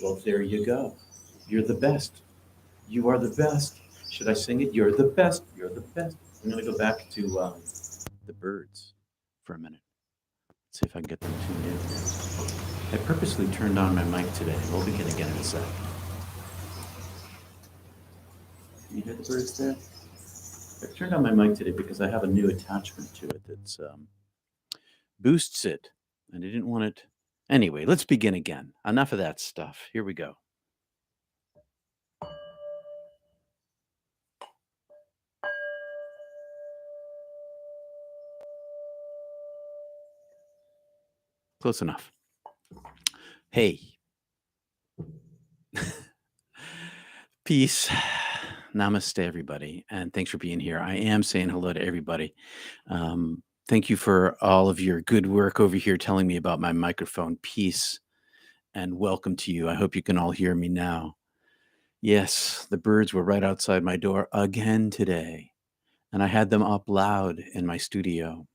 Well, there you go. You're the best. You are the best. Should I sing it? You're the best. You're the best. I'm going to go back to the birds for a minute. Let's see if I can get them tuned in here. I purposely turned on my mic today. We'll begin again in a sec. Can you hear the birds there? I turned on my mic today because I have a new attachment to it that boosts it, and I didn't want it. Anyway, let's begin again. Enough of that stuff. Here we go. Close enough. Hey. Peace. Namaste, everybody. And thanks for being here. I am saying hello to everybody. Thank you for all of your good work over here telling me about my microphone. Peace and welcome to you. I hope you can all hear me now. Yes, the birds were right outside my door again today, and I had them up loud in my studio.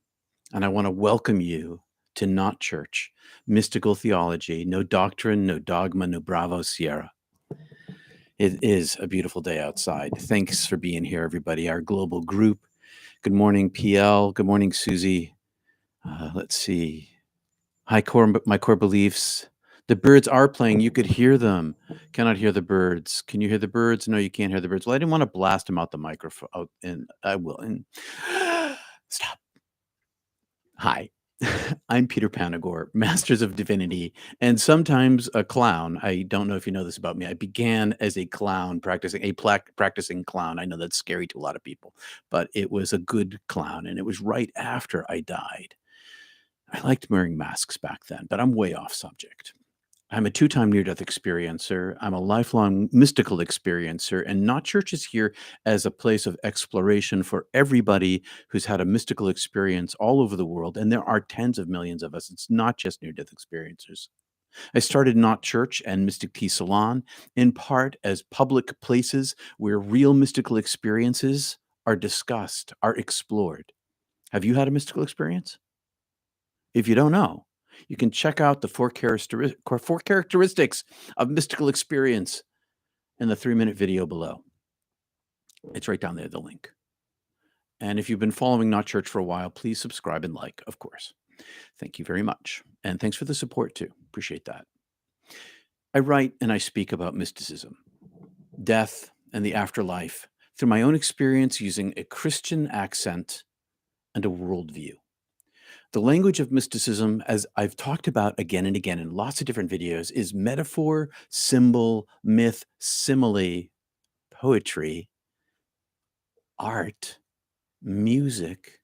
And I want to welcome you to Not Church, Mystical Theology, no doctrine, no dogma, no Bravo Sierra. It is a beautiful day outside. Thanks for being here, everybody. Our global group. Good morning, PL. Good morning, Susie. Let's see. Hi, my core beliefs. The birds are playing. You could hear them. Cannot hear the birds. Can you hear the birds? No, you can't hear the birds. Well, I didn't want to blast them out the microphone. And I will. And stop. Hi. I'm Peter Panagore, Masters of Divinity, and sometimes a clown. I don't know if you know this about me. I began as a clown, practicing clown. I know that's scary to a lot of people, but it was a good clown, and it was right after I died. I liked wearing masks back then, but I'm way off subject. I'm a 2-time near-death experiencer. I'm a lifelong mystical experiencer, and Not Church is here as a place of exploration for everybody who's had a mystical experience all over the world, and there are tens of millions of us. It's not just near-death experiencers. I started Not Church and Mystic Tea Salon in part as public places where real mystical experiences are discussed, are explored. Have you had a mystical experience? If you don't know, you can check out the 4 characteristics of mystical experience in the 3-minute video below. It's right down there, the link. And if you've been following Not Church for a while, please subscribe and like, of course. Thank you very much. And thanks for the support, too. Appreciate that. I write and I speak about mysticism, death, and the afterlife through my own experience using a Christian accent and a worldview. The language of mysticism, as I've talked about again and again in lots of different videos, is metaphor, symbol, myth, simile, poetry, art, music.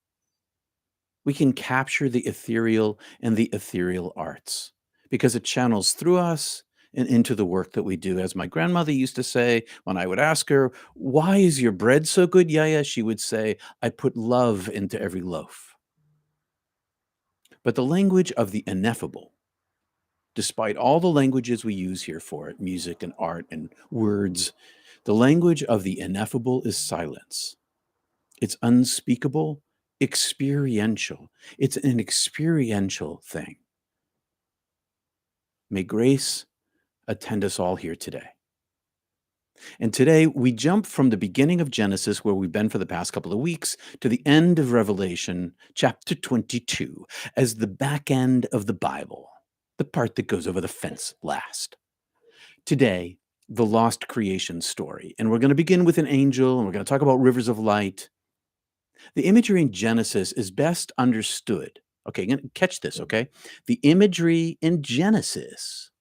We can capture the ethereal and the ethereal arts because it channels through us and into the work that we do. As my grandmother used to say, when I would ask her, "Why is your bread so good, Yaya?" she would say, "I put love into every loaf." But the language of the ineffable, despite all the languages we use here for it, music and art and words, the language of the ineffable is silence. It's unspeakable, experiential. It's an experiential thing. May grace attend us all here today. And today we jump from the beginning of Genesis, where we've been for the past couple of weeks, to the end of Revelation, chapter 22, as the back end of the Bible, the part that goes over the fence last. Today, the lost creation story. And we're going to begin with an angel, and we're going to talk about rivers of light. The imagery in Genesis is best understood. Okay, catch this, okay? The imagery in Genesis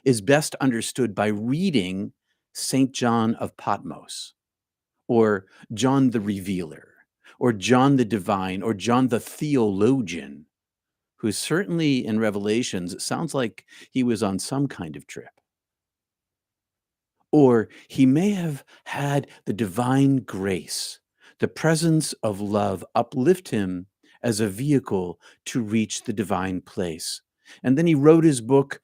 is best understood by reading St. John of Patmos, or John the Revealer, or John the Divine, or John the Theologian, who certainly in Revelations it sounds like he was on some kind of trip. Or he may have had the divine grace, the presence of love uplift him as a vehicle to reach the divine place. And then he wrote his book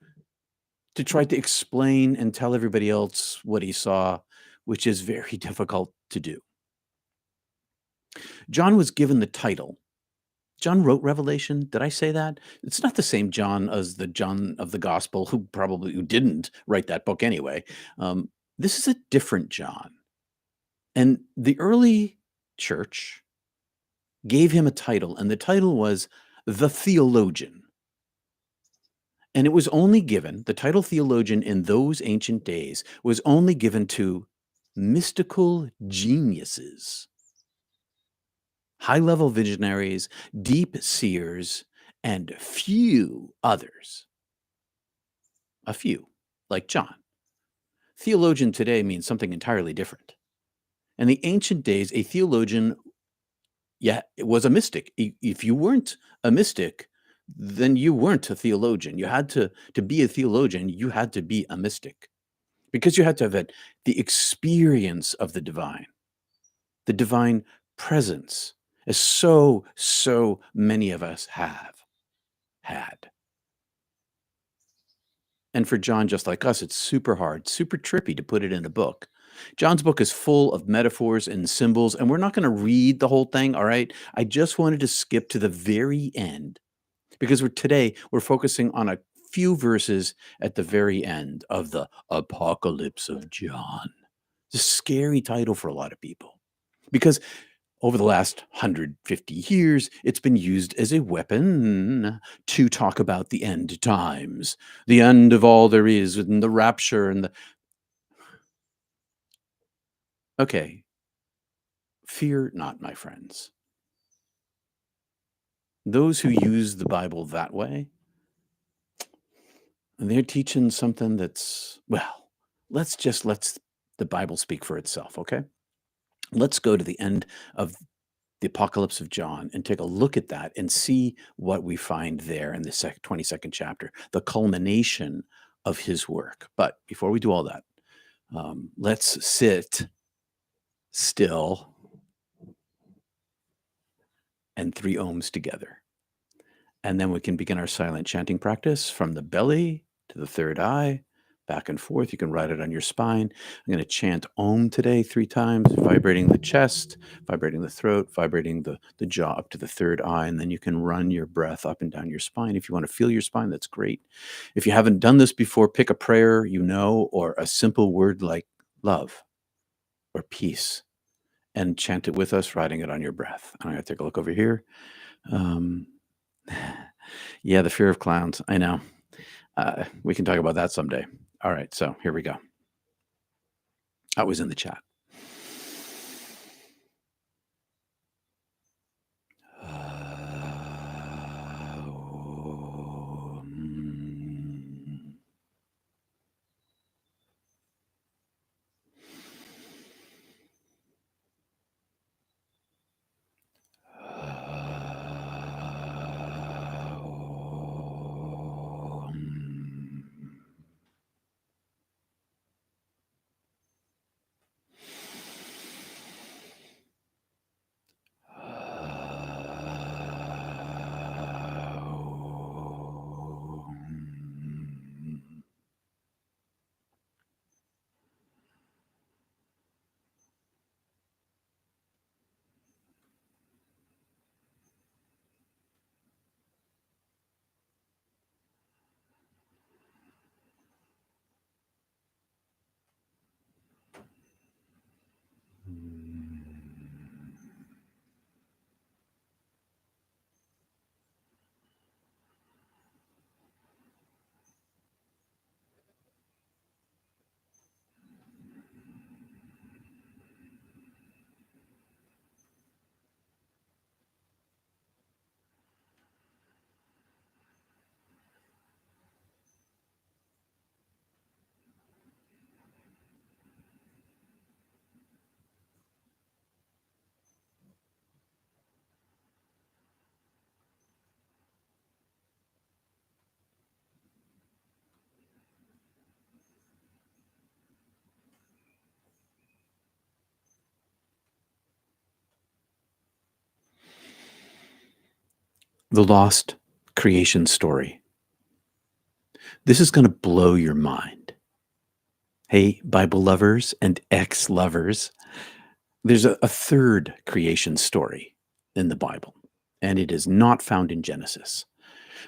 to try to explain and tell everybody else what he saw, which is very difficult to do. John was given the title. John wrote Revelation. Did I say that? It's not the same John as the John of the Gospel, who didn't write that book anyway. This is a different John. And the early church gave him a title, and the title was the Theologian. And it was only given, the title theologian in those ancient days was only given to mystical geniuses, high-level visionaries, deep seers, and few others. A few, like John. Theologian today means something entirely different. In the ancient days, a theologian, it was a mystic. If you weren't a mystic, then you weren't a theologian. You had to be a theologian, you had to be a mystic, because you had to have the experience of the divine presence, as so many of us have had. And for John, just like us, it's super hard, super trippy to put it in a book. John's book is full of metaphors and symbols, and we're not going to read the whole thing, all right? I just wanted to skip to the very end because today we're focusing on a few verses at the very end of the Apocalypse of John. It's a scary title for a lot of people because over the last 150 years, it's been used as a weapon to talk about the end times, the end of all there is, and the rapture and the... Okay, fear not, my friends. Those who use the Bible that way, and they're teaching something that's, well, let's let the Bible speak for itself, okay? Let's go to the end of the Apocalypse of John and take a look at that and see what we find there in the 22nd chapter, the culmination of his work. But before we do all that, let's sit still and 3 ohms together. And then we can begin our silent chanting practice from the belly to the third eye, back and forth. You can write it on your spine. I'm going to chant Om today 3 times, vibrating the chest, vibrating the throat, vibrating the jaw up to the third eye. And then you can run your breath up and down your spine. If you want to feel your spine, that's great. If you haven't done this before, pick a prayer you know, or a simple word like love or peace, and chant it with us, writing it on your breath. I'm going to take a look over here. Yeah, the fear of clowns. I know. We can talk about that someday. All right, so here we go. That was in the chat. The Lost Creation Story. This is going to blow your mind. Hey, Bible lovers and ex-lovers, there's a third creation story in the Bible, and it is not found in Genesis.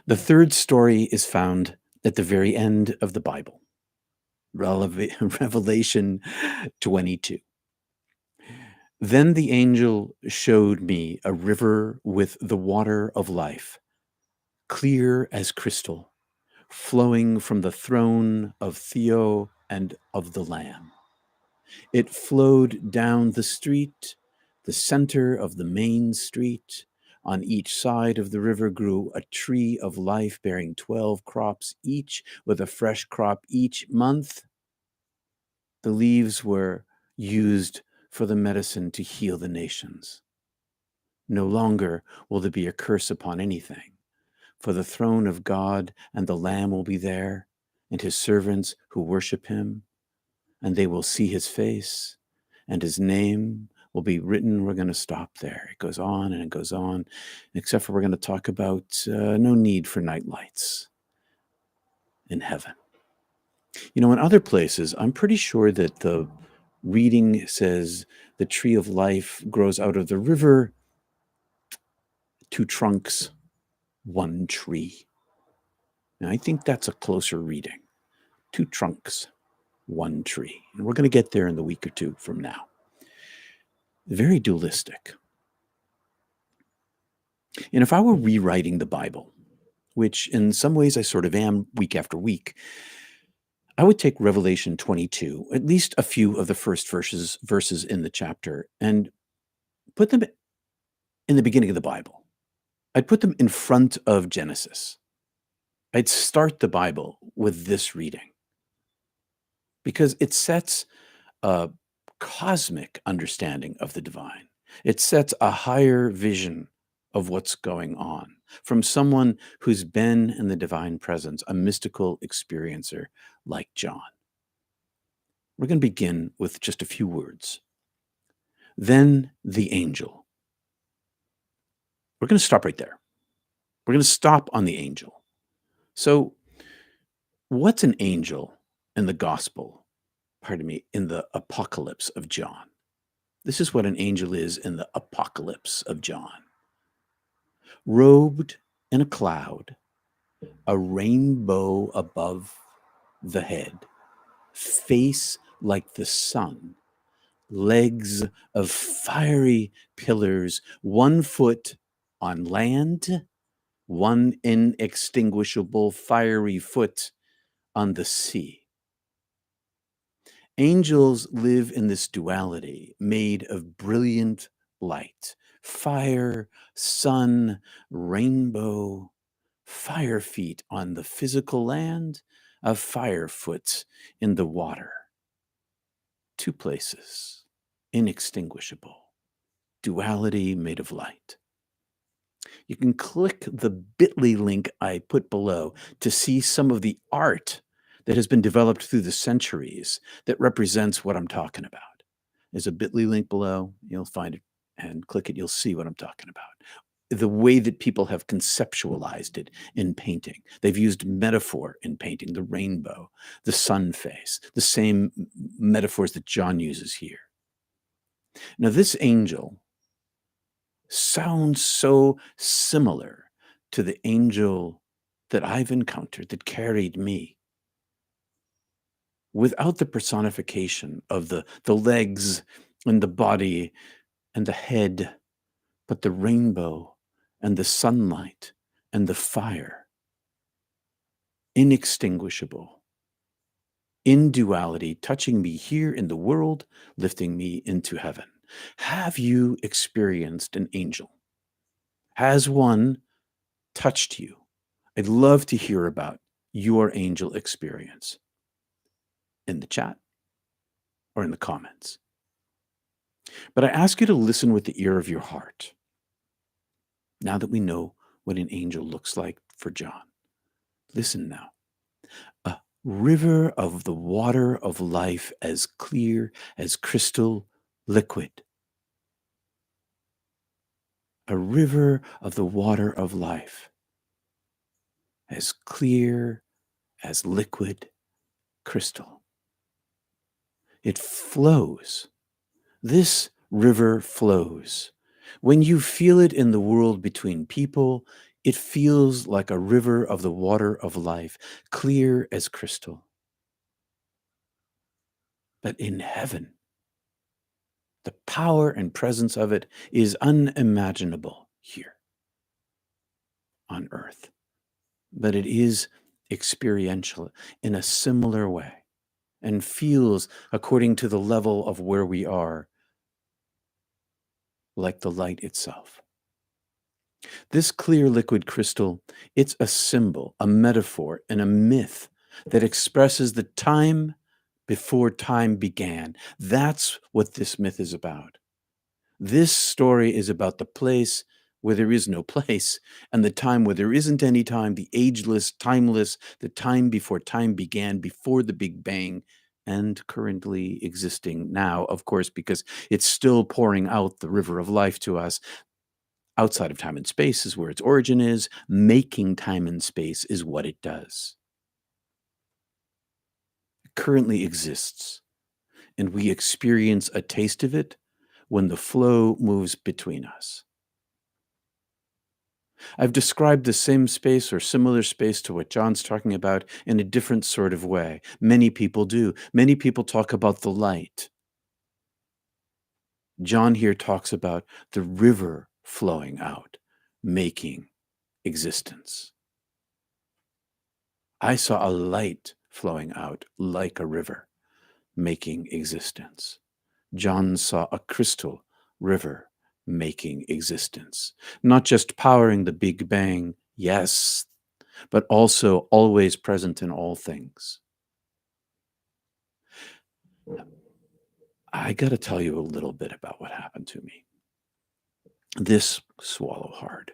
The third story is found at the very end of the Bible, Revelation 22. Then the angel showed me a river with the water of life, clear as crystal, flowing from the throne of Theo and of the Lamb. It flowed down the street, the center of the main street. On each side of the river grew a tree of life bearing 12 crops each, with a fresh crop each month. The leaves were used for the medicine to heal the nations. No longer will there be a curse upon anything, for the throne of God and the Lamb will be there, and his servants who worship him, and they will see his face, and his name will be written. We're going to stop there. It goes on and it goes on, except for we're going to talk about no need for night lights in heaven. You know, in other places, I'm pretty sure that the reading says the tree of life grows out of the river, 2 trunks, 1 tree. And I think that's a closer reading. 2 trunks, 1 tree. And we're going to get there in the week or two from now. Very dualistic. And if I were rewriting the Bible, which in some ways I sort of am week after week, I would take Revelation 22, at least a few of the first verses in the chapter, and put them in the beginning of the Bible. I'd put them in front of Genesis. I'd start the Bible with this reading because it sets a cosmic understanding of the divine. It sets a higher vision of what's going on from someone who's been in the divine presence, a mystical experiencer like John. We're going to begin with just a few words. Then the angel. We're going to stop right there. We're going to stop on the angel. So, what's an angel in the gospel? Pardon me, in the apocalypse of John. This is what an angel is in the apocalypse of John. Robed in a cloud, a rainbow above the head, face like the sun, legs of fiery pillars, 1 foot on land, 1 inextinguishable fiery foot on the sea. Angels live in this duality made of brilliant light, fire, sun, rainbow, fire feet on the physical land, of fire foot in the water. 2 places, inextinguishable, duality made of light. You can click the bit.ly link I put below to see some of the art that has been developed through the centuries that represents what I'm talking about. There's a bit.ly link below. You'll find it and click it. You'll see what I'm talking about. The way that people have conceptualized it in painting. They've used metaphor in painting, the rainbow, the sun face, the same metaphors that John uses here. Now, this angel sounds so similar to the angel that I've encountered that carried me, without the personification of the legs and the body and the head, but the rainbow and the sunlight and the fire. Inextinguishable. In duality, touching me here in the world, lifting me into heaven. Have you experienced an angel? Has one touched you? I'd love to hear about your angel experience in the chat or in the comments. But I ask you to listen with the ear of your heart. Now that we know what an angel looks like for John, listen now. A river of the water of life, as clear as crystal liquid. a river of the water of life, as clear as liquid crystal. It flows. This river flows. When you feel it in the world between people, it feels like a river of the water of life, clear as crystal. But in heaven, the power and presence of it is unimaginable here on earth. But it is experiential in a similar way and feels, according to the level of where we are, like the light itself. This clear liquid crystal, it's a symbol, a metaphor, and a myth that expresses the time before time began. That's what this myth is about. This story is about the place where there is no place, and the time where there isn't any time, the ageless, timeless, the time before time began, before the Big Bang, and currently existing now, of course, because it's still pouring out the river of life to us. Outside of time and space is where its origin is. Making time and space is what it does. It currently exists, and we experience a taste of it when the flow moves between us. I've described the same space or similar space to what John's talking about in a different sort of way. Many people do. Many people talk about the light. John here talks about the river flowing out, making existence. I saw a light flowing out like a river, making existence. John saw a crystal river making existence, not just powering the Big Bang, yes, but also always present in all things. I got to tell you a little bit about what happened to me. This swallow hard.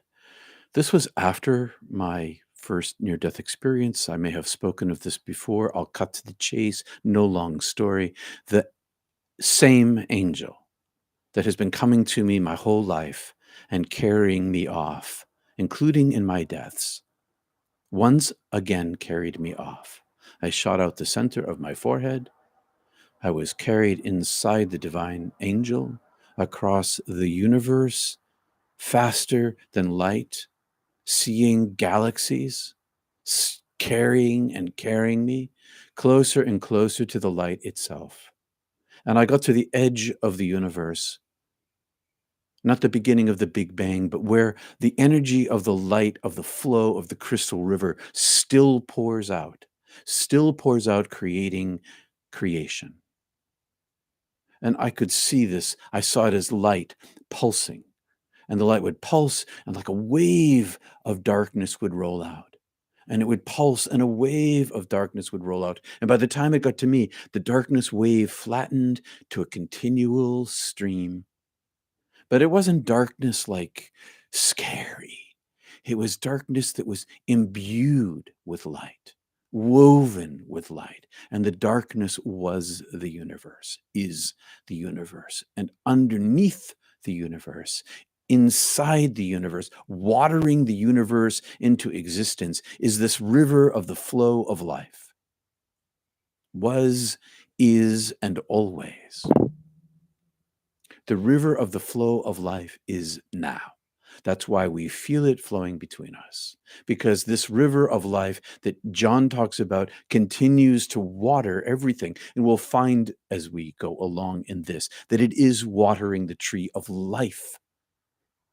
This was after my first near-death experience. I may have spoken of this before. I'll cut to the chase. No long story. The same angel that has been coming to me my whole life and carrying me off, including in my deaths, once again carried me off. I shot out the center of my forehead. I was carried inside the divine angel across the universe, faster than light, seeing galaxies, carrying and carrying me closer and closer to the light itself. And I got to the edge of the universe, not the beginning of the Big Bang, but where the energy of the light of the flow of the crystal river still pours out, creating creation. And I could see this. I saw it as light pulsing, and the light would pulse, and like a wave of darkness would roll out. And it would pulse, and a wave of darkness would roll out. And by the time it got to me, the darkness wave flattened to a continual stream. But it wasn't darkness like scary. It was darkness that was imbued with light, woven with light. And the darkness was the universe, is the universe. And underneath the universe, inside the universe, watering the universe into existence, is this river of the flow of life. Was, is, and always. The river of the flow of life is now. That's why we feel it flowing between us, because this river of life that John talks about continues to water everything. And we'll find as we go along in this that it is watering the tree of life.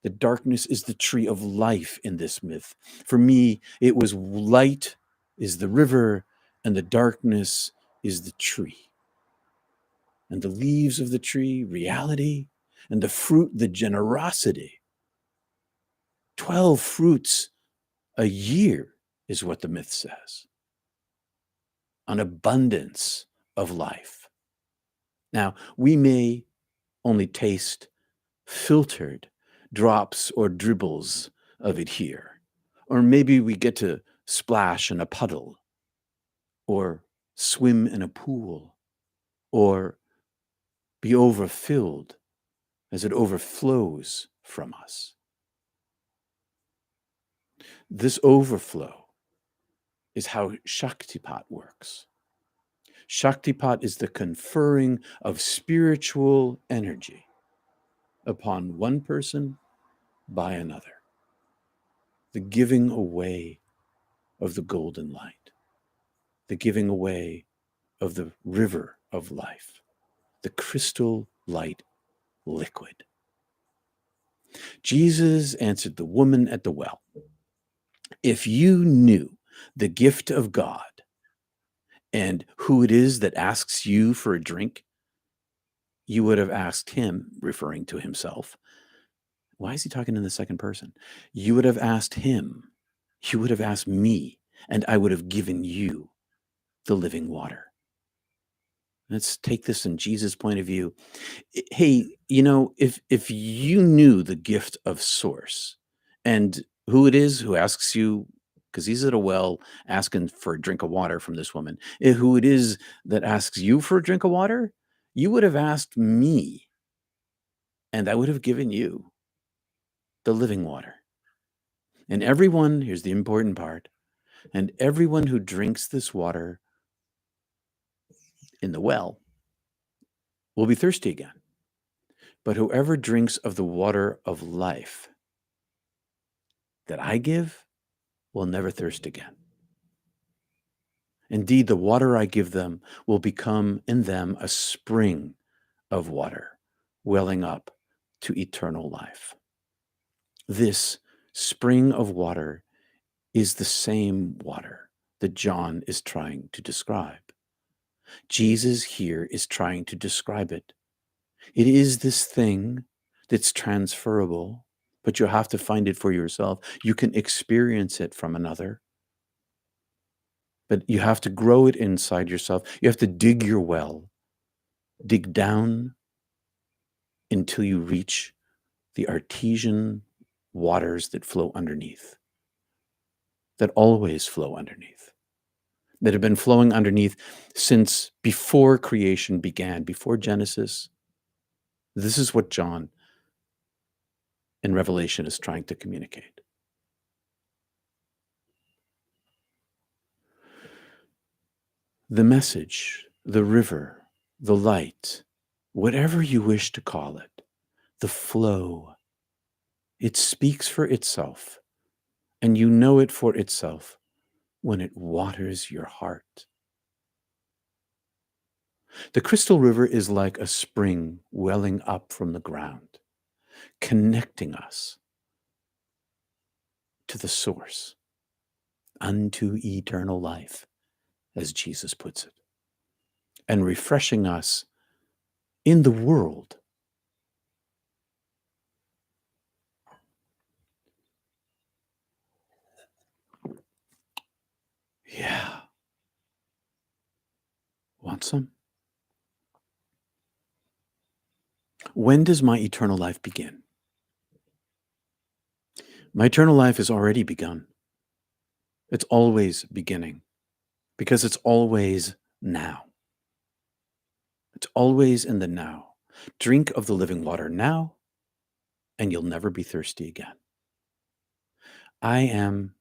The darkness is the tree of life in this myth. For me, it was light is the river and the darkness is the tree. And the leaves of the tree, reality, and the fruit, the generosity. 12 fruits a year is what the myth says. An abundance of life. Now, we may only taste filtered drops or dribbles of it here. Or maybe we get to splash in a puddle, or swim in a pool, or be overfilled as it overflows from us. This overflow is how shaktipad works. Shaktipad is the conferring of spiritual energy upon one person by another, the giving away of the golden light, the giving away of the river of life, the crystal light liquid. Jesus answered the woman at the well, if you knew the gift of God and who it is that asks you for a drink, you would have asked him, referring to himself. Why is he talking in the second person? You would have asked him, you would have asked me, and I would have given you the living water. Let's take this in Jesus' point of view. Hey, if you knew the gift of source and who it is who asks you, because he's at a well asking for a drink of water from this woman, who it is that asks you for a drink of water, you would have asked me, and I would have given you the living water. And everyone, here's the important part, and everyone who drinks this water in the well will be thirsty again. But whoever drinks of the water of life that I give will never thirst again. Indeed, the water I give them will become in them a spring of water, welling up to eternal life. This spring of water is the same water that John is trying to describe. Jesus here is trying to describe it. It is this thing that's transferable, but you have to find it for yourself. You can experience it from another, but you have to grow it inside yourself. You have to dig your well, dig down until you reach the artesian waters that flow underneath, that always flow underneath, that have been flowing underneath since before creation began, before Genesis. This is what John in Revelation is trying to communicate. The message, the river, the light, whatever you wish to call it, the flow, it speaks for itself, and you know it for itself when it waters your heart. The crystal river is like a spring welling up from the ground, connecting us to the source, unto eternal life, as Jesus puts it, and refreshing us in the world. Yeah. Want some? When does my eternal life begin? My eternal life has already begun. It's always beginning because it's always now. It's always in the now. Drink of the living water now, and you'll never be thirsty again. I am,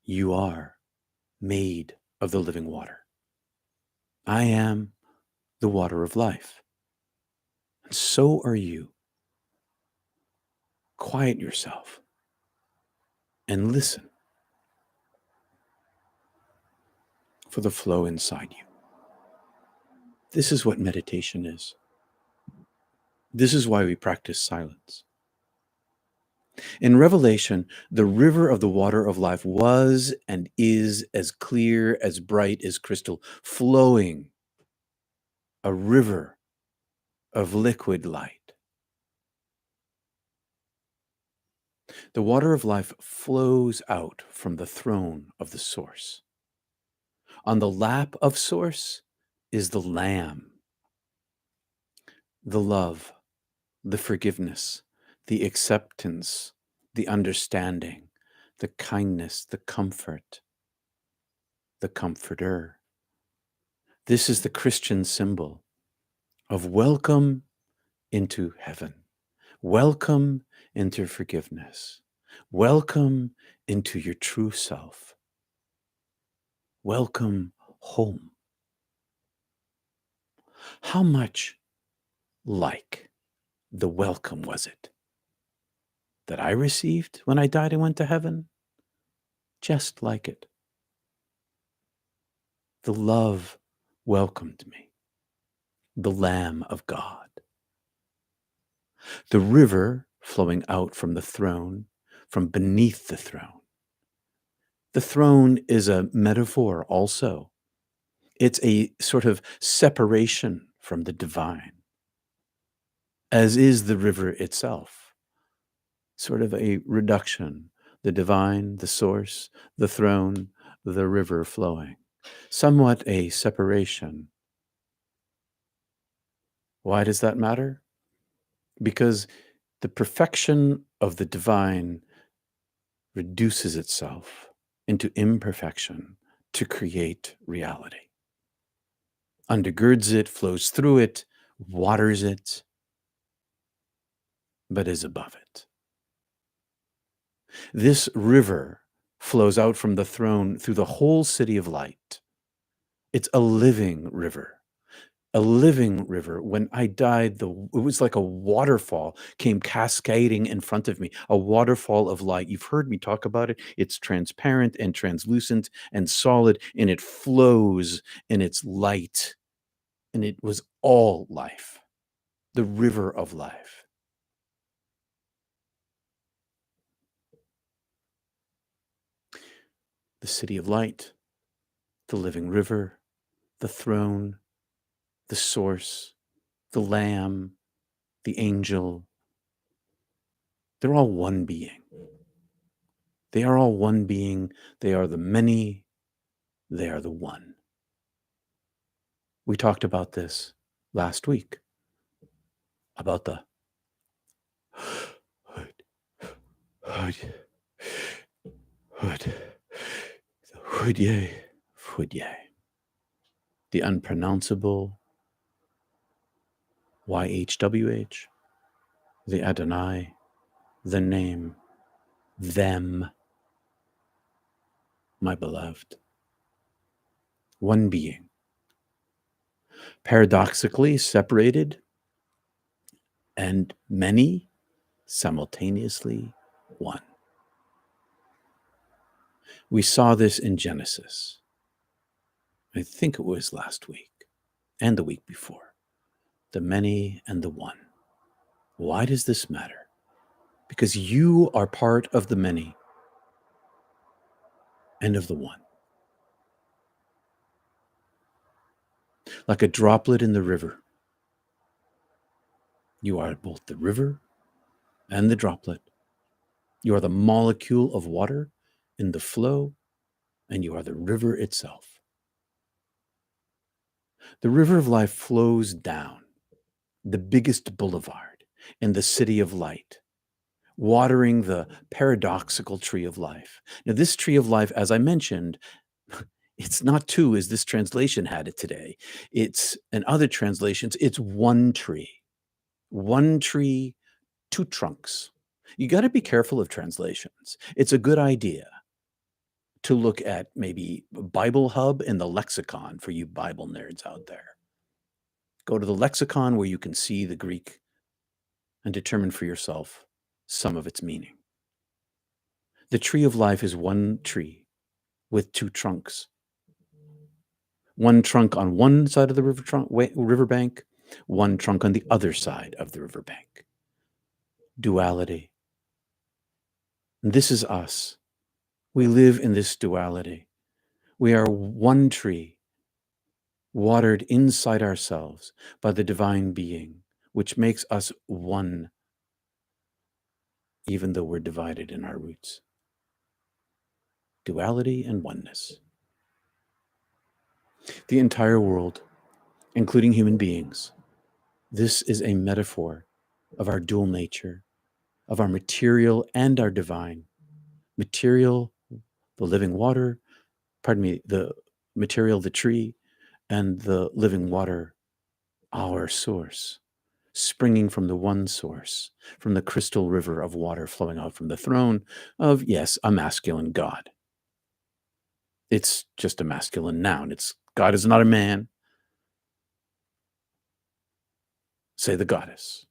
you are made of the living water. I am the water of life. And so are you. Quiet yourself and listen for the flow inside you. This is what meditation is. This is why we practice silence. In Revelation, the river of the water of life was and is as clear, as bright as crystal, flowing, a river of liquid light. The water of life flows out from the throne of the source. On the lap of source is the Lamb, the love, the forgiveness, the acceptance, the understanding, the kindness, the comfort, the comforter. This is the Christian symbol of welcome into heaven, welcome into forgiveness, welcome into your true self. Welcome home. How much like the welcome was it that I received when I died and went to heaven? Just like it. The love welcomed me, the Lamb of God. The river flowing out from the throne, from beneath the throne. The throne is a metaphor also. It's a sort of separation from the divine, as is the river itself. Sort of a reduction, the divine, the source, the throne, the river flowing. Somewhat a separation. Why does that matter? Because the perfection of the divine reduces itself into imperfection to create reality. Undergirds it, flows through it, waters it, but is above it. This river flows out from the throne through the whole city of light. It's a living river. A living river. When I died, it was like a waterfall came cascading in front of me, a waterfall of light. You've heard me talk about it. It's transparent and translucent and solid, and it flows in its light. And it was all life, the river of life. The city of light, the living river, the throne, the source, the lamb, the angel. They're all one being. They are all one being. They are the many. They are the one. We talked about this last week, about the hood, hood, hood, the hoodye, the unpronounceable YHWH, the Adonai, the name, them, my beloved. One being. Paradoxically separated and many simultaneously one. We saw this in Genesis. I think it was last week and the week before. The many and the one. Why does this matter? Because you are part of the many and of the one. Like a droplet in the river. You are both the river and the droplet. You are the molecule of water in the flow, and you are the river itself. The river of life flows down the biggest boulevard in the city of light, watering the paradoxical tree of life. Now, this tree of life, as I mentioned, it's not two as this translation had it today. It's in other translations, it's one tree. One tree, two trunks. You got to be careful of translations. It's a good idea to look at maybe Bible Hub and the lexicon for you Bible nerds out there. Go to the lexicon where you can see the Greek and determine for yourself some of its meaning. The tree of life is one tree with two trunks. One trunk on one side of the riverbank, one trunk on the other side of the riverbank. Duality. And this is us. We live in this duality. We are one tree, watered inside ourselves by the divine being, which makes us one, even though we're divided in our roots. Duality and oneness. The entire world, including human beings, this is a metaphor of our dual nature, of our material and our divine. Material, the living water, the material, the tree, and the living water, our source. springing from the one source, from the crystal river of water flowing out from the throne of, yes, a masculine God. It's just a masculine noun. God is not a man. Say the goddess.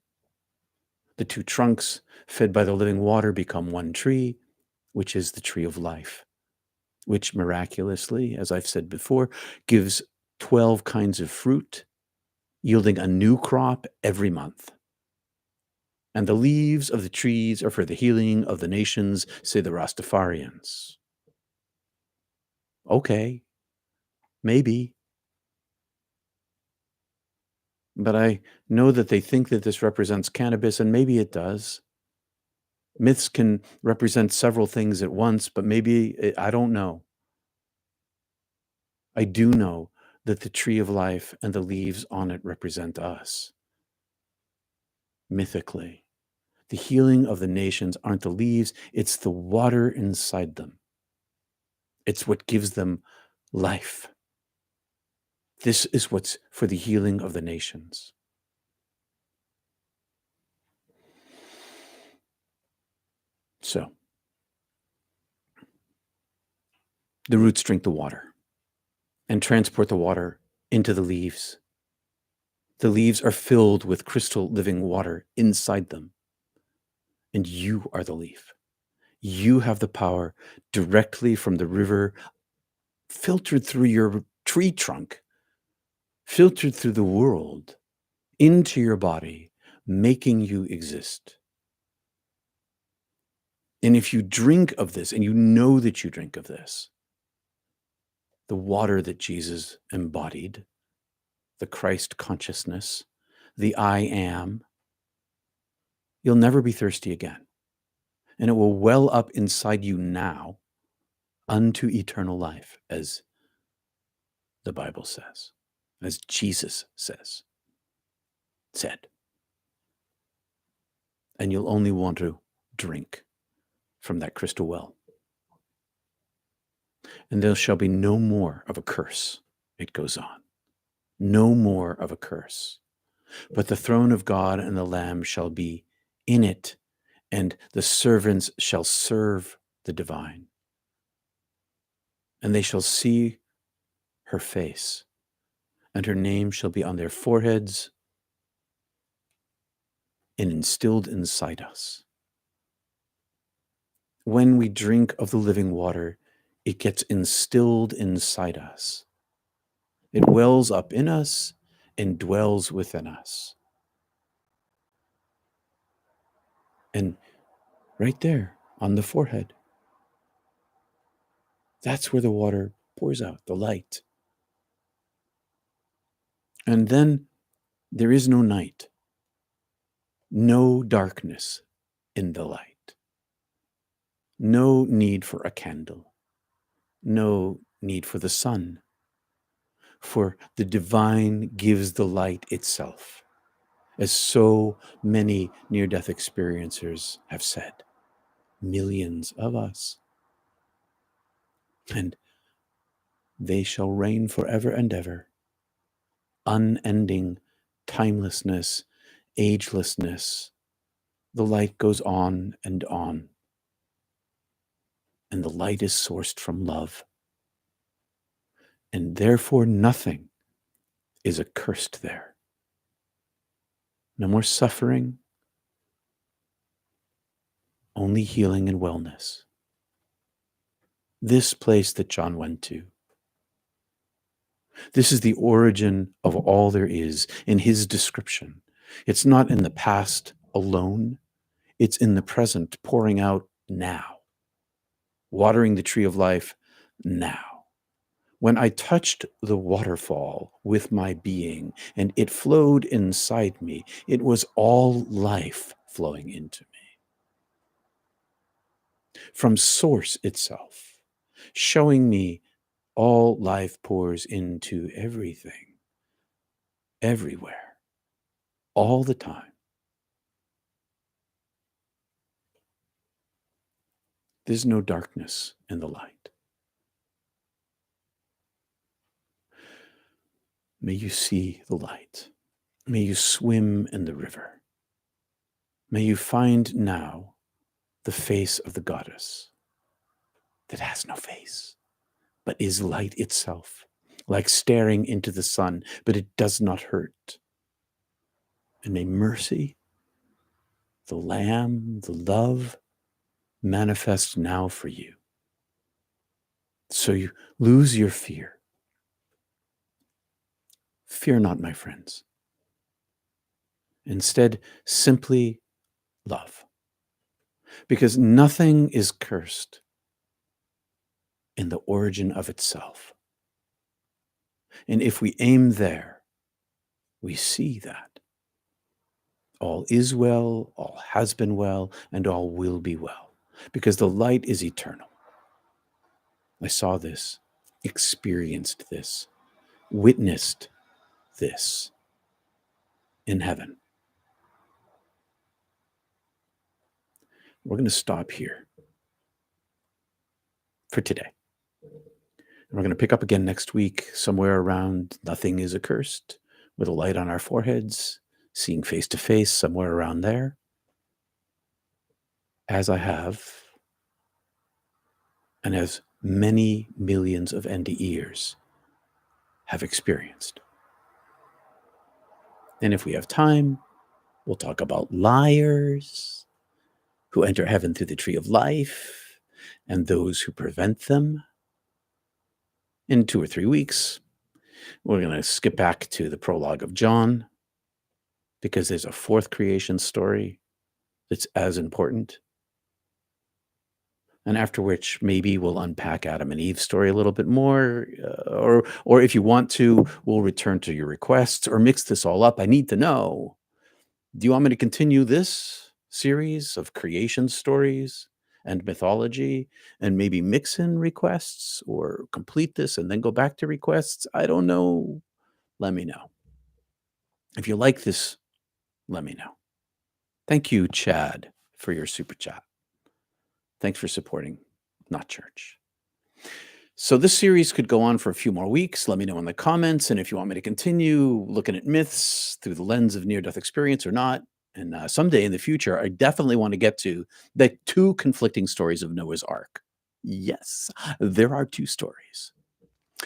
The two trunks, fed by the living water, become one tree, which is the tree of life, which miraculously, as I've said before, gives 12 kinds of fruit, yielding a new crop every month. And the leaves of the trees are for the healing of the nations, say the Rastafarians. Okay, maybe. But I know that they think that this represents cannabis, and maybe it does. Myths can represent several things at once, but I don't know. I do know that the tree of life and the leaves on it represent us. Mythically, the healing of the nations aren't the leaves, it's the water inside them. It's what gives them life. This is what's for the healing of the nations. So, the roots drink the water and transport the water into the leaves. The leaves are filled with crystal living water inside them. And you are the leaf. You have the power directly from the river, filtered through your tree trunk, filtered through the world, into your body, making you exist. And if you drink of this, and you know that you drink of this, the water that Jesus embodied, the Christ consciousness, the I am, you'll never be thirsty again. And it will well up inside you now unto eternal life, as the Bible says, as Jesus said. And you'll only want to drink from that crystal well. And there shall be no more of a curse, it goes on. No more of a curse. But the throne of God and the Lamb shall be in it, and the servants shall serve the divine. And they shall see her face, and her name shall be on their foreheads and instilled inside us. When we drink of the living water, it gets instilled inside us. It wells up in us and dwells within us. And right there on the forehead, that's where the water pours out, the light. And then there is no night, no darkness in the light, no need for a candle, no need for the sun, for the divine gives the light itself, as so many near-death experiencers have said, millions of us. And they shall reign forever and ever, unending timelessness, agelessness. The light goes on, and the light is sourced from love. And therefore nothing is accursed there. No more suffering, only healing and wellness. This place that John went to, this is the origin of all there is in his description. It's not in the past alone. It's in the present, pouring out now, watering the tree of life now. When I touched the waterfall with my being and it flowed inside me, it was all life flowing into me. From source itself, showing me all life pours into everything, everywhere, all the time. There's no darkness in the light. May you see the light. May you swim in the river. May you find now the face of the goddess that has no face, but is light itself, like staring into the sun, but it does not hurt. And may mercy, the lamb, the love, manifest now for you. So you lose your fear. Fear not, my friends. Instead, simply love. Because nothing is cursed in the origin of itself. And if we aim there, we see that all is well, all has been well, and all will be well. Because the light is eternal. I saw this, experienced this, witnessed this in heaven. We're going to stop here for today. And we're going to pick up again next week, somewhere around nothing is accursed, with a light on our foreheads, seeing face to face, somewhere around there, as I have, and as many millions of NDEs have experienced. And if we have time, we'll talk about liars who enter heaven through the tree of life and those who prevent them. In 2 or 3 weeks, we're going to skip back to the prologue of John, because there's a fourth creation story that's as important. And after which, maybe we'll unpack Adam and Eve's story a little bit more, or if you want to, we'll return to your requests or mix this all up. I need to know, do you want me to continue this series of creation stories and mythology and maybe mix in requests, or complete this and then go back to requests? I don't know. Let me know. If you like this, let me know. Thank you, Chad, for your super chat. Thanks for supporting Not Church. So this series could go on for a few more weeks. Let me know in the comments. And if you want me to continue looking at myths through the lens of near-death experience or not, and someday in the future, I definitely want to get to the 2 conflicting stories of Noah's Ark. Yes, there are 2 stories.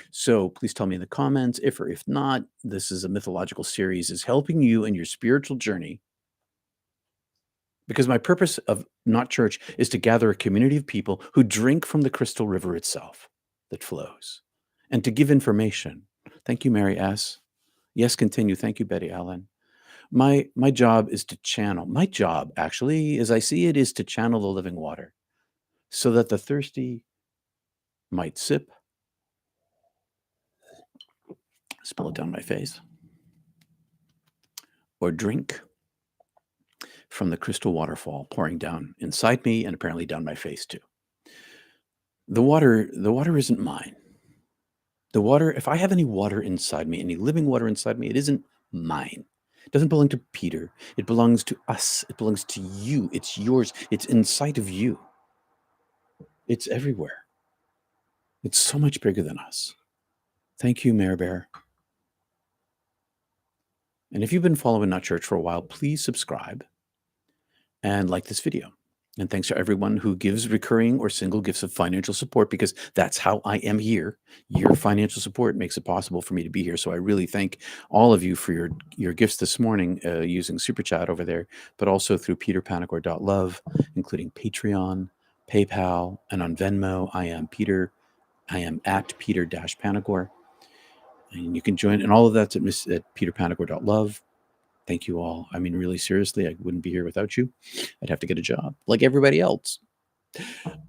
So please tell me in the comments. If or if not, this is a mythological series, is helping you in your spiritual journey. Because my purpose of Not Church is to gather a community of people who drink from the crystal river itself that flows, and to give information. Thank you, Mary S. Yes, continue. Thank you, Betty Allen. My job is to channel. My job, actually, as I see it, is to channel the living water so that the thirsty might sip, spill it down my face, or drink from the crystal waterfall pouring down inside me and apparently down my face too. The water isn't mine. The water, if I have any water inside me, any living water inside me, it isn't mine. It doesn't belong to Peter. It belongs to us. It belongs to you. It's yours. It's inside of you. It's everywhere. It's so much bigger than us. Thank you, Mayor Bear. And if you've been following Not Church for a while, please subscribe and like this video. And thanks to everyone who gives recurring or single gifts of financial support, because that's how I am here. Your financial support makes it possible for me to be here. So I really thank all of you for your gifts this morning using Super Chat over there, but also through peterpanagore.love, including Patreon, PayPal, and on Venmo. I am at Peter-Panagore. And you can join, and all of that's at peterpanagore.love. Thank you all. I mean, really, seriously, I wouldn't be here without you. I'd have to get a job like everybody else.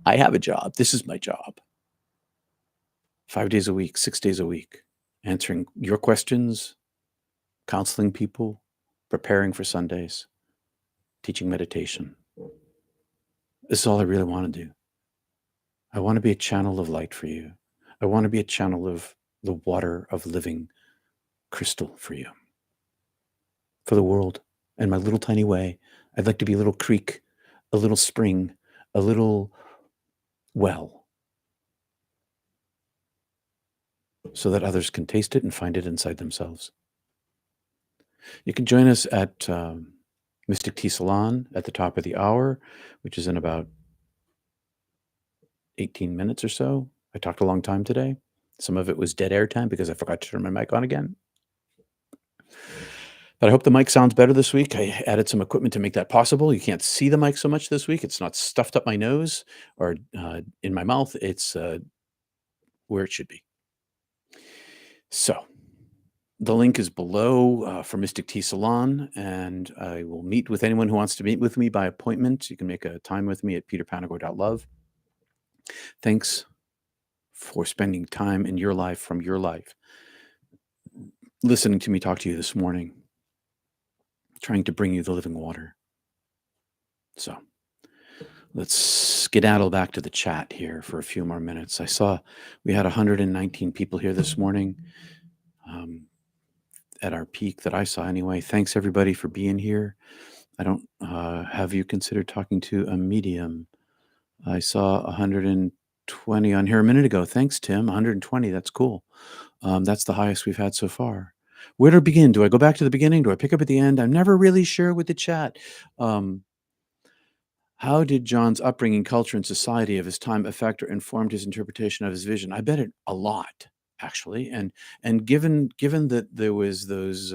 I have a job. This is my job. 5 days a week, 6 days a week, answering your questions, counseling people, preparing for Sundays, teaching meditation. This is all I really want to do. I want to be a channel of light for you. I want to be a channel of the water of living crystal for you, for the world. In my little tiny way, I'd like to be a little creek, a little spring, a little well, so that others can taste it and find it inside themselves. You can join us at Mystic Tea Salon at the top of the hour, which is in about 18 minutes or so. I talked a long time today. Some of it was dead air time because I forgot to turn my mic on again. But I hope the mic sounds better this week. I added some equipment to make that possible. You can't see the mic so much this week. It's not stuffed up my nose or in my mouth. It's where it should be. So the link is below for Mystic Tea Salon, and I will meet with anyone who wants to meet with me by appointment. You can make a time with me at peterpanagore.love. Thanks for spending time in your life from your life, listening to me talk to you this morning, trying to bring you the living water. So let's skedaddle back to the chat here for a few more minutes. I saw we had 119 people here this morning at our peak that I saw anyway. Thanks everybody for being here. I don't have you considered talking to a medium. I saw 120 on here a minute ago. Thanks, Tim. 120. That's cool. That's the highest we've had so far. Where to begin? Do I go back to the beginning? Do I pick up at the end? I'm never really sure with the chat. How did John's upbringing, culture, and society of his time affect or informed his interpretation of his vision? I bet it a lot, actually. And given that there was those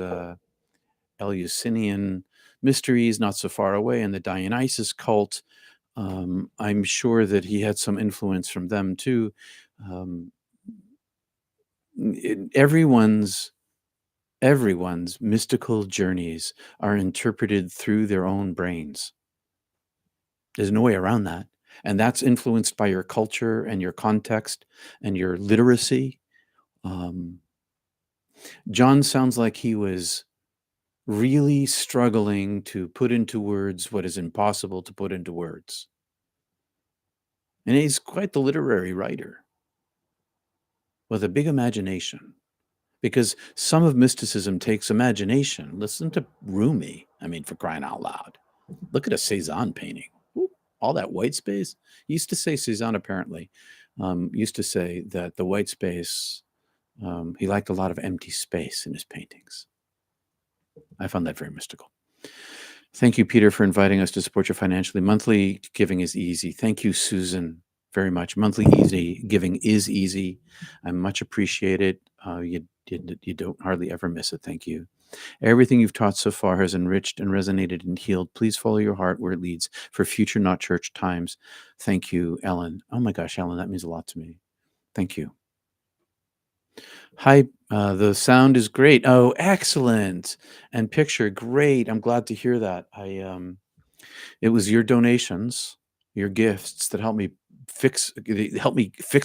Eleusinian mysteries not so far away and the Dionysus cult, I'm sure that he had some influence from them too. Everyone's mystical journeys are interpreted through their own brains. There's no way around that. And that's influenced by your culture and your context and your literacy. John sounds like he was really struggling to put into words what is impossible to put into words. And he's quite the literary writer with a big imagination, because some of mysticism takes imagination. Listen to Rumi. I mean, for crying out loud. Look at a Cezanne painting. Ooh, all that white space. He used to say, Cezanne apparently, used to say that the white space, he liked a lot of empty space in his paintings. I found that very mystical. Thank you, Peter, for inviting us to support you financially. Monthly giving is easy. Thank you, Susan, very much. Monthly easy giving is easy. I much appreciate it. You don't hardly ever miss it. Thank you. Everything you've taught so far has enriched and resonated and healed. Please follow your heart where it leads for future not church times. Thank you, Ellen. Oh my gosh, Ellen, that means a lot to me. Thank you. Hi, the sound is great. Oh, excellent. And picture, great. I'm glad to hear that. It was your donations, your gifts that helped me fix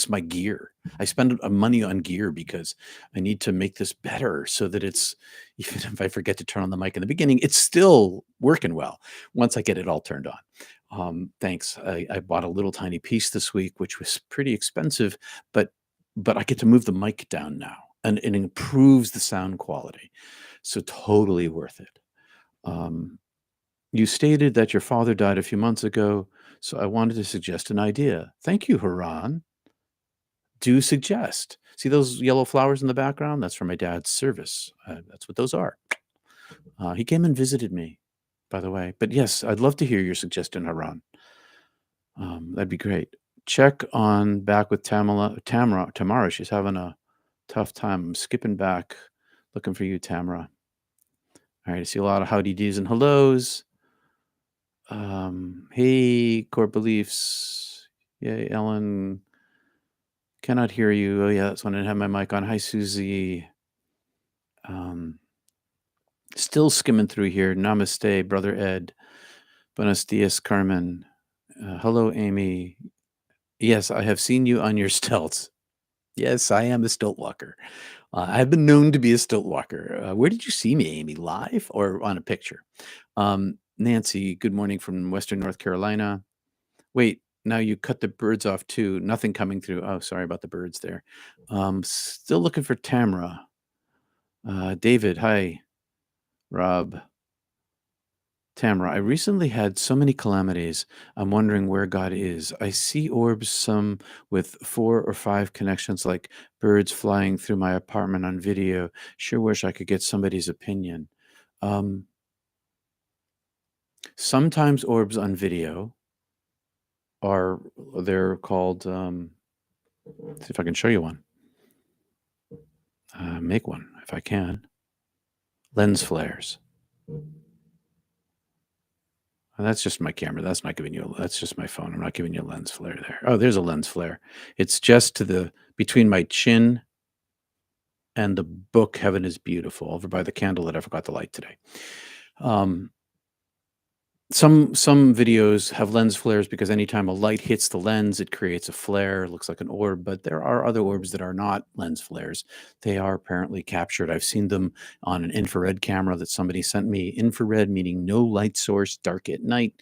my gear. I spend money on gear because I need to make this better so that it's, even if I forget to turn on the mic in the beginning, it's still working well once I get it all turned on. Thanks. I bought a little tiny piece this week, which was pretty expensive, but I get to move the mic down now, and it improves the sound quality. So totally worth it. You stated that your father died a few months ago, so I wanted to suggest an idea. Thank you, Haran. Do suggest. See those yellow flowers in the background? That's for my dad's service. That's what those are. He came and visited me, by the way. But yes, I'd love to hear your suggestion, Haran. That'd be great. Check on back with Tamara. She's having a tough time. I'm skipping back, looking for you, Tamara. All right, I see a lot of howdy do's and hellos. Hey, core beliefs. Yay, Ellen. Cannot hear you. Oh yeah, that's when I didn't have my mic on. Hi, Susie. Still skimming through here. Namaste, brother Ed. Buenos dias, Carmen. Hello, Amy. Yes, I have seen you on your stilts. Yes, I am a stilt walker. I've been known to be a stilt walker. Where did you see me, Amy? Live or on a picture? Nancy, good morning from Western North Carolina. Wait, now you cut the birds off too. Nothing coming through. Oh, sorry about the birds there. Still looking for Tamara. David, hi. Rob. Tamara, I recently had so many calamities. I'm wondering where God is. I see orbs, some with 4 or 5 connections, like birds flying through my apartment on video. Sure wish I could get somebody's opinion. Um, Sometimes orbs on video are they're called. See if I can show you one. Make one if I can. Lens flares. And that's just my camera. That's not giving you. That's just my phone. I'm not giving you a lens flare there. Oh, there's a lens flare. It's just to the between my chin and the book Heaven is Beautiful over by the candle that I forgot to light today. Um, some videos have lens flares because anytime a light hits the lens, it creates a flare. It looks like an orb, but there are other orbs that are not lens flares. They are apparently captured. I've seen them on an infrared camera that somebody sent me. Infrared meaning no light source, dark at night.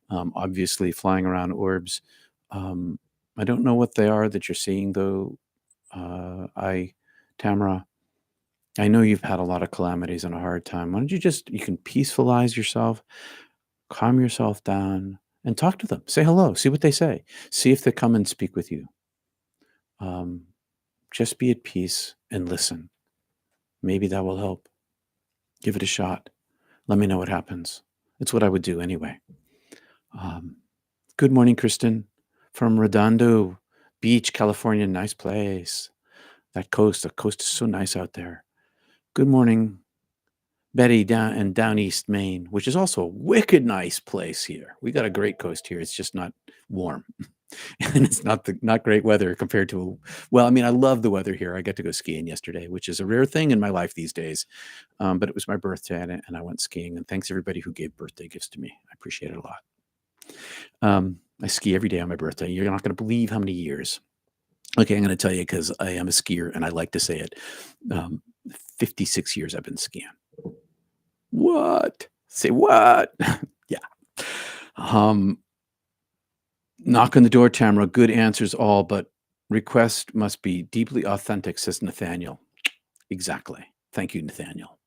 Obviously, flying around orbs. Um, I don't know what they are that you're seeing though. Tamara, I know you've had a lot of calamities and a hard time. Why don't you can peacefullize yourself, calm yourself down, and talk to them. Say hello. See what they say. See if they come and speak with you. Um, just be at peace and listen. Maybe that will help. Give it a shot. Let me know what happens. It's what I would do anyway. Um, Good morning, Kristen, from Redondo Beach, California. Nice place. The coast is so nice out there. Good morning, Betty down East Maine, which is also a wicked nice place here. We got a great coast here. It's just not warm. And it's not great weather compared to well, I mean, I love the weather here. I got to go skiing yesterday, which is a rare thing in my life these days. But it was my birthday and I went skiing. And thanks everybody who gave birthday gifts to me. I appreciate it a lot. I ski every day on my birthday. You're not going to believe how many years. Okay, I'm going to tell you because I am a skier and I like to say it. 56 years I've been skiing. What? Say what? Yeah. Knock on the door, Tamara. Good answers all, but request must be deeply authentic, says Nathaniel. Exactly. Thank you, Nathaniel.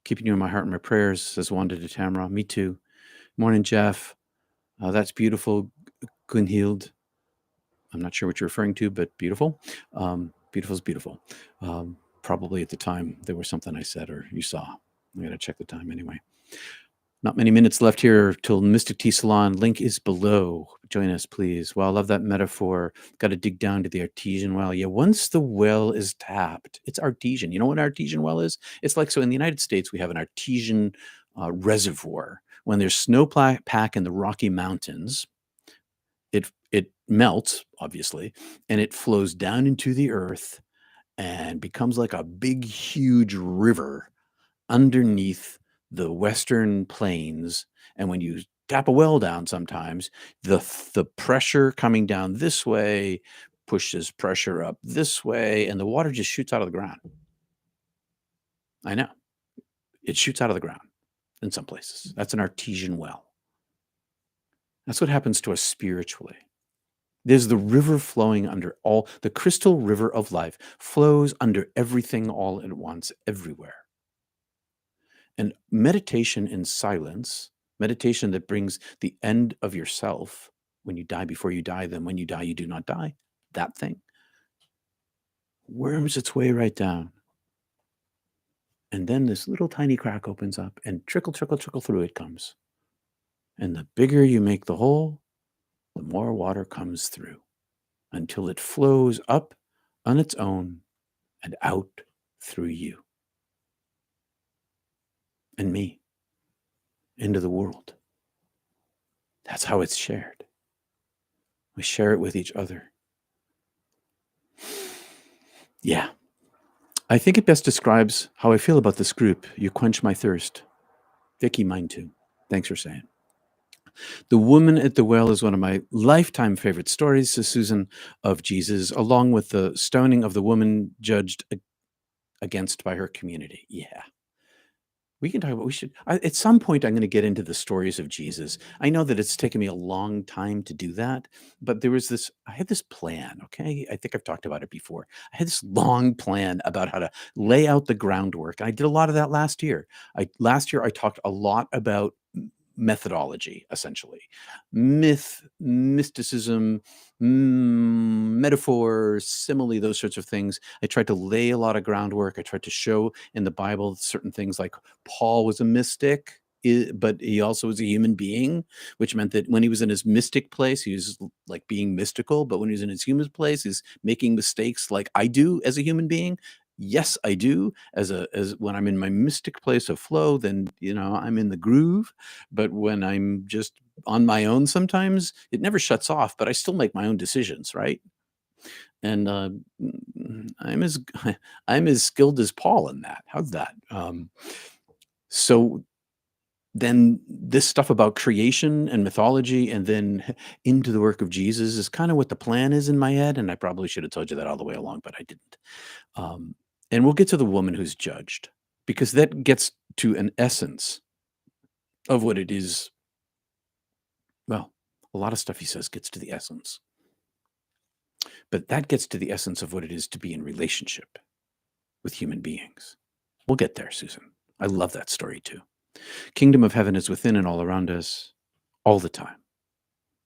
Keeping you in my heart and my prayers, says Wanda to Tamara. Me too. Morning, Jeff. That's beautiful, Gunhild. I'm not sure what you're referring to, but beautiful. Beautiful is beautiful. Probably at the time there was something I said or you saw. I got to check the time anyway. Not many minutes left here till Mystic Tea Salon. Link is below. Join us, please. Well, I love that metaphor. Got to dig down to the artesian well. Yeah, once the well is tapped, it's artesian. You know what an artesian well is? It's like, so in the United States, we have an artesian reservoir. When there's snowpack in the Rocky Mountains, it melts, obviously, and it flows down into the earth and becomes like a big, huge river underneath the western plains. And when you tap a well down, sometimes the pressure coming down this way pushes pressure up this way, and the water just shoots out of the ground. I know. It shoots out of the ground in some places. That's an artesian well. That's what happens to us spiritually. There's the river flowing under all, the crystal river of life flows under everything all at once, everywhere. And meditation in silence, meditation that brings the end of yourself, when you die, before you die, then when you die, you do not die, that thing worms its way right down. And then this little tiny crack opens up and trickle, trickle, trickle through it comes. And the bigger you make the hole, the more water comes through until it flows up on its own and out through you and me into the world. That's how it's shared. We share it with each other. Yeah. I think it best describes how I feel about this group. You quench my thirst. Vicky, mine too. Thanks for saying. The woman at the well is one of my lifetime favorite stories, says Susan, of Jesus, along with the stoning of the woman judged against by her community. Yeah. We can talk about, at some point, I'm going to get into the stories of Jesus. I know that it's taken me a long time to do that, but I had this plan, okay? I think I've talked about it before. I had this long plan about how to lay out the groundwork. And I did a lot of that last year. Last year, I talked a lot about methodology, essentially. Mysticism, metaphor, simile, those sorts of things. I tried to lay a lot of groundwork. I tried to show in the Bible certain things like Paul was a mystic, but he also was a human being, which meant that when he was in his mystic place, he was like being mystical. But when he was in his human place, he's making mistakes like I do as a human being. Yes, I do. As when I'm in my mystic place of flow, then I'm in the groove. But when I'm just on my own, sometimes it never shuts off, but I still make my own decisions, right? And I'm as I'm as skilled as Paul in that. How's that? So then this stuff about creation and mythology and then into the work of Jesus is kind of what the plan is in my head. And I probably should have told you that all the way along, but I didn't. Um, and we'll get to the woman who's judged because that gets to an essence of what it is. Well, a lot of stuff he says gets to the essence, but that gets to the essence of what it is to be in relationship with human beings. We'll get there, Susan. I love that story too. Kingdom of heaven is within and all around us all the time,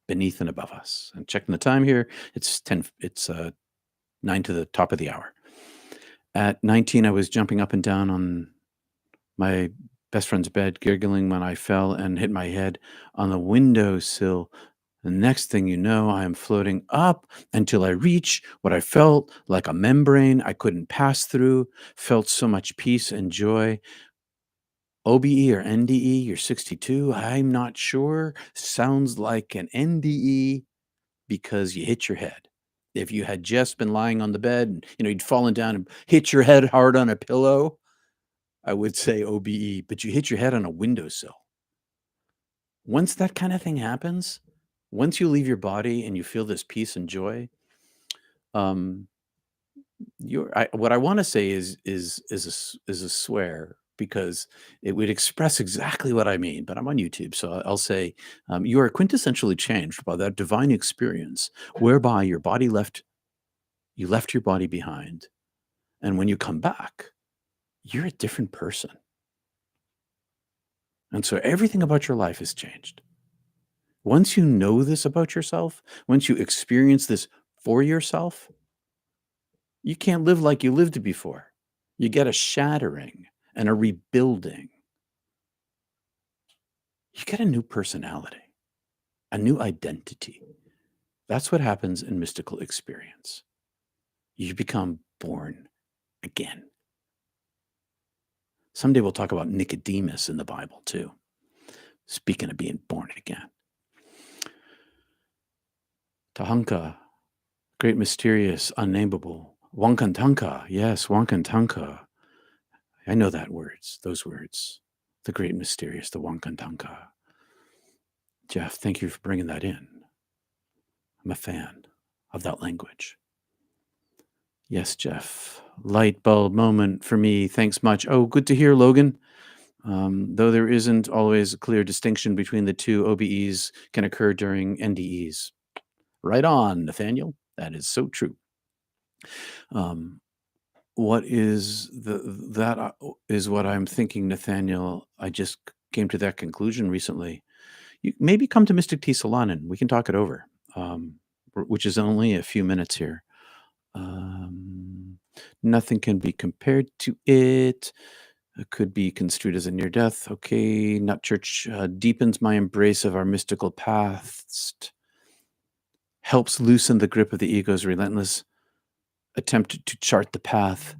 beneath and above us. And checking the time here, it's 10, it's 9 to the top of the hour. At 19, I was jumping up and down on my best friend's bed, giggling when I fell and hit my head on the windowsill. The next thing you know, I am floating up until I reach what I felt like a membrane I couldn't pass through, felt so much peace and joy. OBE or NDE, you're 62. I'm not sure. Sounds like an NDE because you hit your head. If you had just been lying on the bed and you'd fallen down and hit your head hard on a pillow, I would say OBE, but you hit your head on a windowsill. Once that kind of thing happens, once you leave your body and you feel this peace and joy, um, what I want to say is a swear because it would express exactly what I mean. But I'm on YouTube, so I'll say you are quintessentially changed by that divine experience, whereby you left your body behind, and when you come back, you're a different person, and so everything about your life has changed. Once you know this about yourself, once you experience this for yourself, you can't live like you lived before. You get a shattering and a rebuilding. You get a new personality, a new identity. That's what happens in mystical experience. You become born again. Someday we'll talk about Nicodemus in the Bible too. Speaking of being born again. Tahanka, great, mysterious, unnameable. Wankantanka, yes, Wankantanka. I know those words. The great, mysterious, the Wankantanka. Jeff, thank you for bringing that in. I'm a fan of that language. Yes, Jeff. Light bulb moment for me. Thanks much. Oh, good to hear, Logan. Though there isn't always a clear distinction between the two, OBEs can occur during NDEs. Right on, Nathaniel. That is so true. What is that is what I'm thinking, Nathaniel. I just came to that conclusion recently. You maybe come to Mystic Tea Salon and we can talk it over, which is only a few minutes here. Nothing can be compared to it. It could be construed as a near death. Okay, Nut Church deepens my embrace of our mystical paths, helps loosen the grip of the ego's relentless attempt to chart the path.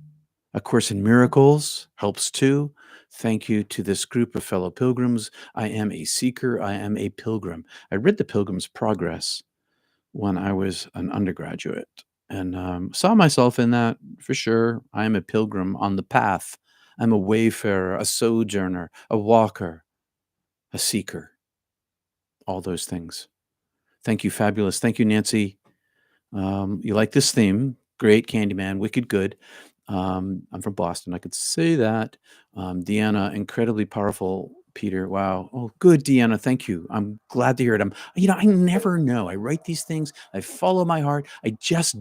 A Course in Miracles helps too. Thank you to this group of fellow pilgrims. I am a seeker. I am a pilgrim. I read the Pilgrim's Progress when I was an undergraduate and saw myself in that for sure. I am a pilgrim on the path. I'm a wayfarer, a sojourner, a walker, a seeker, all those things. Thank you, fabulous. Thank you, Nancy. You like this theme? Great, Candyman, wicked good. I'm from Boston. I could say that. Deanna, incredibly powerful. Peter, wow. Oh, good, Deanna. Thank you. I'm glad to hear it. I never know. I write these things. I follow my heart. I just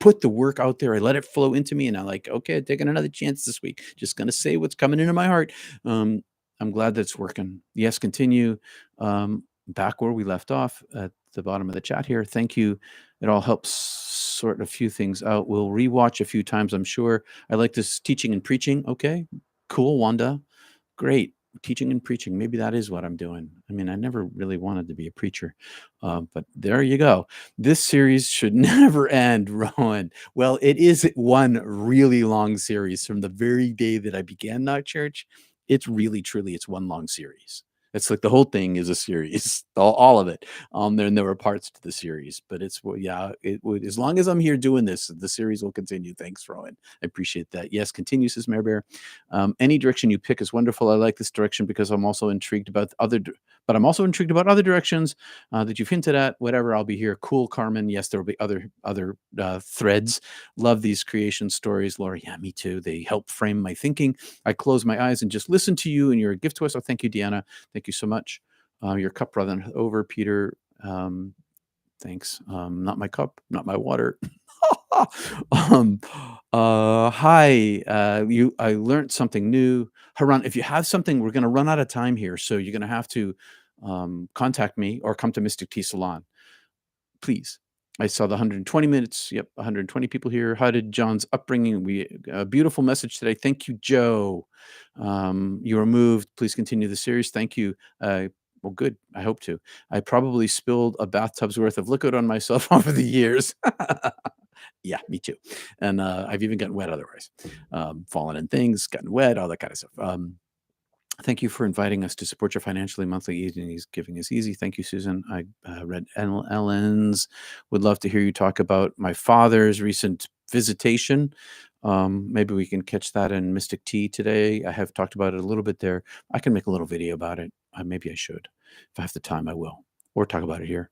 put the work out there. I let it flow into me, and I'm like, okay, taking another chance this week. Just gonna say what's coming into my heart. I'm glad that it's working. Yes, continue. Back where we left off at the bottom of the chat here. Thank you. It all helps sort a few things out. We'll rewatch a few times, I'm sure. I like this teaching and preaching. Okay, cool, Wanda. Great. Teaching and preaching. Maybe that is what I'm doing. I mean, I never really wanted to be a preacher, but there you go. This series should never end, Rowan. Well, it is one really long series from the very day that I began Not Church. It's really, truly, it's one long series. It's like the whole thing is a series, all of it. There were parts to the series, but it's well, yeah. It would as long as I'm here doing this, the series will continue. Thanks, Rowan. I appreciate that. Yes, continue, says Mare Bear. Any direction you pick is wonderful. I like this direction because I'm also intrigued about but I'm also intrigued about other directions that you've hinted at. Whatever, I'll be here. Cool, Carmen. Yes, there will be other threads. Love these creation stories, Laura. Yeah, me too. They help frame my thinking. I close my eyes and just listen to you, and you're a gift to us. Oh, thank you, Deanna. Thank you so much. Your cup running over, Peter. Thanks. Not my cup, not my water. um, hi. I learned something new. Haran, if you have something, we're going to run out of time here, so you're going to have to contact me or come to Mystic Tea Salon, please. I saw the 120 minutes. Yep, 120 people here. How did John's upbringing? A beautiful message today. Thank you, Joe. You were moved. Please continue the series. Thank you. Well, good. I hope to. I probably spilled a bathtub's worth of liquid on myself over the years. Yeah, me too. And I've even gotten wet otherwise. Fallen in things, gotten wet, all that kind of stuff. Thank you for inviting us to support your financially monthly evenings, giving us easy. Thank you, Susan. I read Ellen's. Would love to hear you talk about my father's recent visitation. Maybe we can catch that in Mystic Tea today. I have talked about it a little bit there. I can make a little video about it. Maybe I should. If I have the time, I will. Or talk about it here.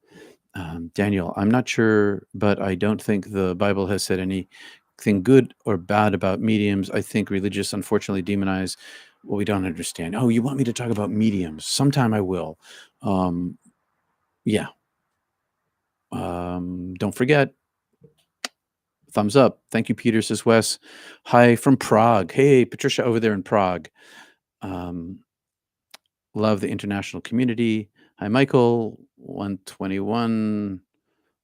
Daniel, I'm not sure, but I don't think the Bible has said anything good or bad about mediums. I think religious, unfortunately, demonize what we don't understand. Oh, you want me to talk about mediums? Sometime I will. Yeah. Don't forget, thumbs up. Thank you, Peter, says Wes. Hi from Prague. Hey, Patricia over there in Prague. Love the international community. Hi, Michael. 121.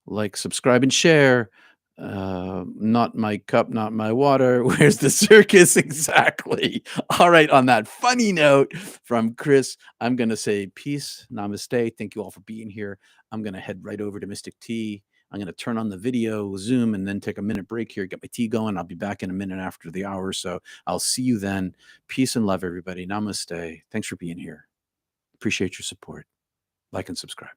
Like, subscribe, and share. Not my cup, not my water. Where's the circus? Exactly. All right. On that funny note from Chris, I'm going to say peace, namaste. Thank you all for being here. I'm going to head right over to Mystic Tea. I'm going to turn on the video, Zoom, and then take a minute break here, get my tea going. I'll be back in a minute after the hour. So I'll see you then. Peace and love, everybody. Namaste. Thanks for being here. Appreciate your support. Like and subscribe.